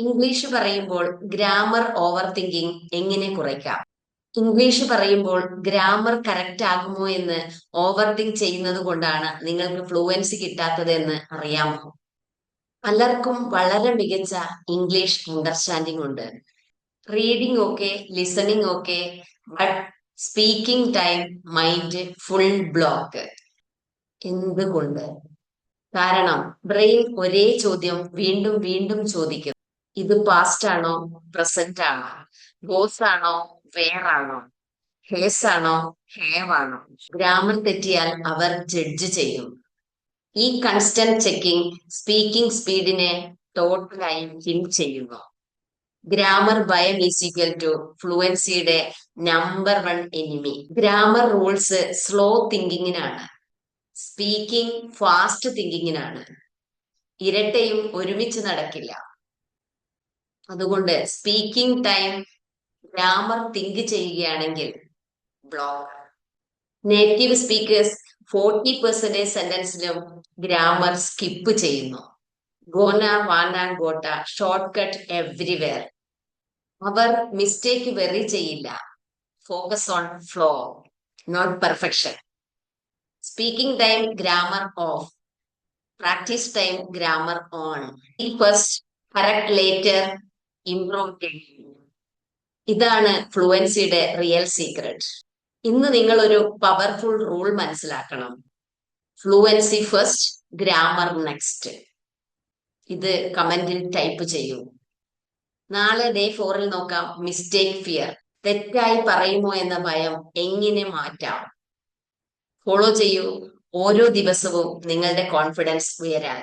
English പറയുമ്പോൾ grammar over thinking എങ്ങനെ കുറയ്ക്കാം? ഇംഗ്ലീഷ് പറയുമ്പോൾ ഗ്രാമർ കറക്റ്റ് ആകുമോ എന്ന് ഓവർ തിങ്ക് ചെയ്യുന്നത് കൊണ്ടാണ് നിങ്ങൾക്ക് ഫ്ലുവൻസി കിട്ടാത്തത് എന്ന് അറിയാമോ? പലർക്കും വളരെ മികച്ച ഇംഗ്ലീഷ് അണ്ടർസ്റ്റാൻഡിംഗ് ഉണ്ട്. Reading okay, listening okay, but speaking time mind full block. എന്തുകൊണ്ട്? കാരണം ബ്രെയിൻ ഒരേ ചോദ്യം വീണ്ടും വീണ്ടും ചോദിക്കും. ഇത് പാസ്റ്റ് ആണോ, പ്രസന്റ് ആണോ, ഗോസ് ആണോ, വേർ ആണോ, ഹേസ് ആണോ, ഹേവ് ആണോ? ഗ്രാമർ തെറ്റിയാൽ അവർ ജഡ്ജ് ചെയ്യും. ഈ കൺസ്റ്റന്റ് ചെക്കിംഗ് സ്പീക്കിംഗ് സ്പീഡിനെ ടോട്ടലായി കിൽ ചെയ്യുന്നു. ഗ്രാമർ ഭയം ഈസ് ഈക്വൽ ടു ഫ്ലുവൻസിയുടെ number 1 enemy. Grammar rules slow തിങ്കിങ്ങിനാണ്, സ്പീക്കിംഗ് ഫാസ്റ്റ് തിങ്കിങ്ങിനാണ്. ഇരട്ടയും ഒരുമിച്ച് നടക്കില്ല. അതുകൊണ്ട് സ്പീക്കിംഗ് ടൈം ഗ്രാമർ തിങ്ക് ചെയ്യുകയാണെങ്കിൽ ബ്ലോക്ക്. നേറ്റീവ് സ്പീക്കേഴ്സ് 40% സെന്റൻസിലും ഗ്രാമർ സ്കിപ്പ് ചെയ്യുന്നു. Gonna, wanna, gotta, short cut everywhere. അവർ മിസ്റ്റേക്ക് വെറി ചെയ്യില്ല. Focus on flow, not perfection. Speaking time grammar off, practice time grammar on. First, correct later, improve ചെയ്യും. ഇതാണ് ഫ്ലുവൻസിയുടെ real secret. ഇന്ന് നിങ്ങൾ ഒരു പവർഫുൾ റൂൾ മനസ്സിലാക്കണം. Fluency first, grammar next. ഇത് കമന്റിൽ ടൈപ്പ് ചെയ്യൂ. നാളെ ഡേ 4 നോക്കാം. മിസ്റ്റേക്ക് ഫിയർ, തെറ്റായി പറയുമോ എന്ന ഭയം എങ്ങനെ മാറ്റാം. ഫോളോ ചെയ്യൂ. ഓരോ ദിവസവും നിങ്ങളുടെ കോൺഫിഡൻസ് ഉയരാൻ.